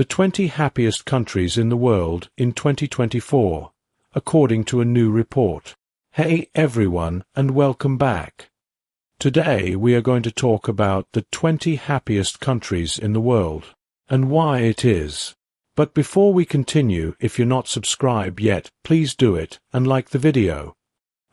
The 20 happiest countries in the world in 2024, according to a new report. Hey everyone, and welcome back. Today we are going to talk about the 20 happiest countries in the world, and why it is. But before we continue, if you're not subscribed yet, please do it, and like the video.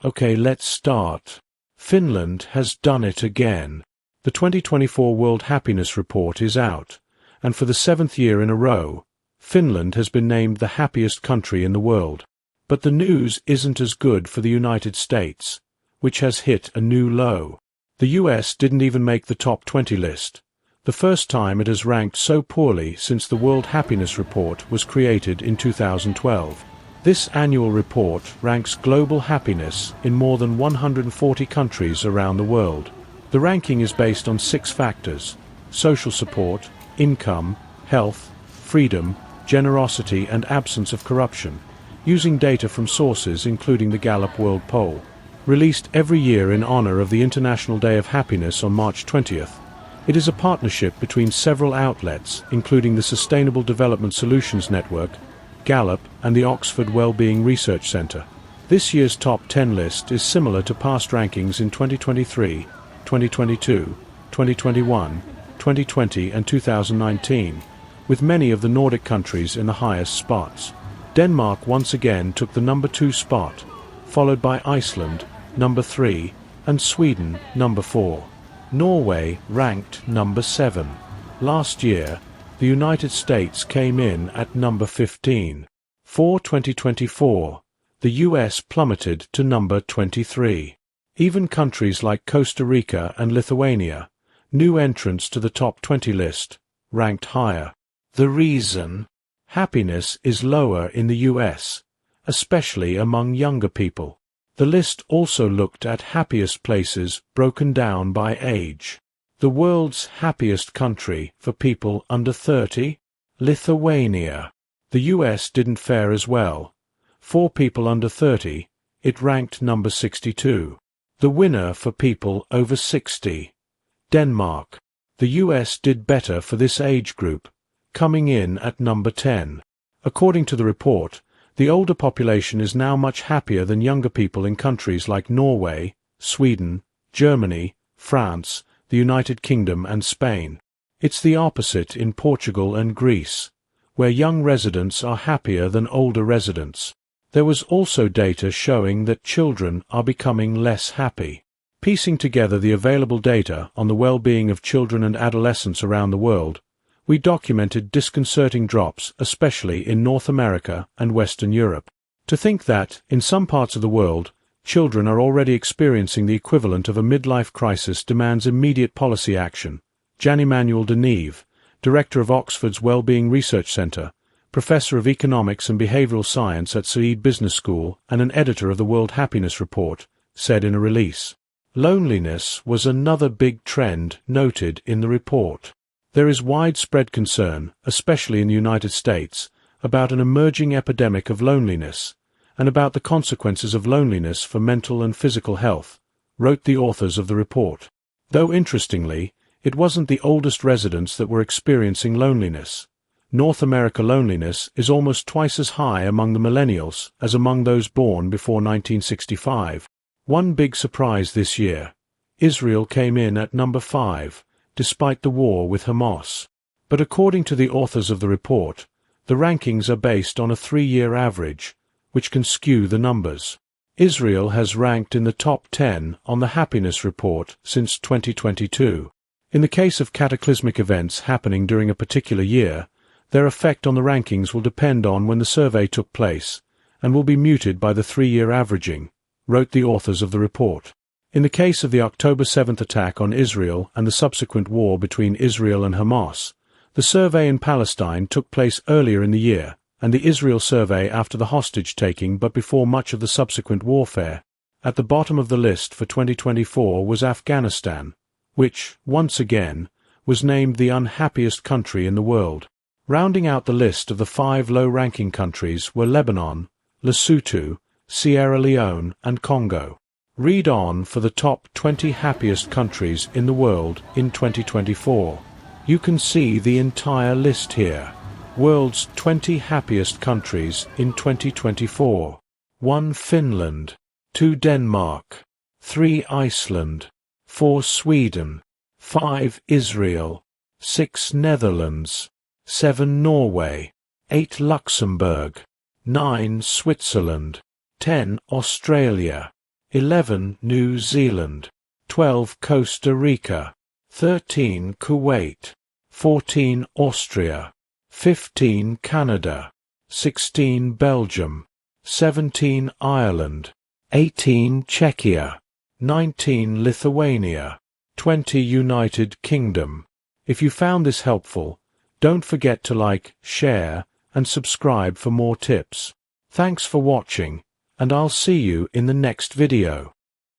Okay, let's start. Finland has done it again. The 2024 World Happiness Report is out, and for the 7th year in a row, Finland has been named the happiest country in the world. But the news isn't as good for the United States, which has hit a new low. The US didn't even make the top 20 list, the first time it has ranked so poorly since the World Happiness Report was created in 2012. This annual report ranks global happiness in more than 140 countries around the world. The ranking is based on 6 factors: social support, income, health, freedom, generosity and absence of corruption, using data from sources including the Gallup World Poll, released every year in honor of the International Day of Happiness on March 20th. It is a partnership between several outlets, including the Sustainable Development Solutions Network, Gallup, and the Oxford Wellbeing Research Center. This year's top 10 list is similar to past rankings in 2023, 2022, 2021, 2020 and 2019, with many of the Nordic countries in the highest spots. Denmark once again took the number 2 spot, followed by Iceland, number 3, and Sweden, number 4. Norway ranked number 7. Last year, the United States came in at number 15. For 2024, the US plummeted to number 23. Even countries like Costa Rica and Lithuania, new entrants to the top 20 list, ranked higher. The reason? Happiness is lower in the US, especially among younger people. The list also looked at happiest places broken down by age. The world's happiest country for people under 30? Lithuania. The US didn't fare as well. For people under 30, it ranked number 62. The winner for people over 60? Denmark. The US did better for this age group, coming in at number 10. According to the report, the older population is now much happier than younger people in countries like Norway, Sweden, Germany, France, the United Kingdom and Spain. It's the opposite in Portugal and Greece, where young residents are happier than older residents. There was also data showing that children are becoming less happy. Piecing together the available data on the well-being of children and adolescents around the world, we documented disconcerting drops, especially in North America and Western Europe. To think that, in some parts of the world, children are already experiencing the equivalent of a midlife crisis demands immediate policy action. Jan-Emmanuel Deneve, director of Oxford's Wellbeing Research Center, professor of economics and behavioral science at Said Business School and an editor of the World Happiness Report, said in a release. Loneliness was another big trend noted in the report. There is widespread concern, especially in the United States, about an emerging epidemic of loneliness, and about the consequences of loneliness for mental and physical health, wrote the authors of the report. Though interestingly, it wasn't the oldest residents that were experiencing loneliness. North America loneliness is almost twice as high among the millennials as among those born before 1965. One big surprise this year: Israel came in at number 5. Despite the war with Hamas. But according to the authors of the report, the rankings are based on a 3-year average, which can skew the numbers. Israel has ranked in the top 10 on the Happiness Report since 2022. In the case of cataclysmic events happening during a particular year, their effect on the rankings will depend on when the survey took place, and will be muted by the 3-year averaging, wrote the authors of the report. In the case of the October 7th attack on Israel and the subsequent war between Israel and Hamas, the survey in Palestine took place earlier in the year, and the Israel survey after the hostage-taking but before much of the subsequent warfare. At the bottom of the list for 2024 was Afghanistan, which, once again, was named the unhappiest country in the world. Rounding out the list of the 5 low-ranking countries were Lebanon, Lesotho, Sierra Leone and Congo. Read on for the top 20 happiest countries in the world in 2024. You can see the entire list here. World's 20 happiest countries in 2024. 1 Finland, 2 Denmark, 3 Iceland, 4 Sweden, 5 Israel, 6 Netherlands, 7 Norway, 8 Luxembourg, 9 Switzerland, 10 Australia, 11 New Zealand, 12 Costa Rica, 13 Kuwait, 14 Austria, 15 Canada, 16 Belgium, 17 Ireland, 18 Czechia, 19 Lithuania, 20 United Kingdom. If you found this helpful, don't forget to like, share, and subscribe for more tips. Thanks for watching, and I'll see you in the next video.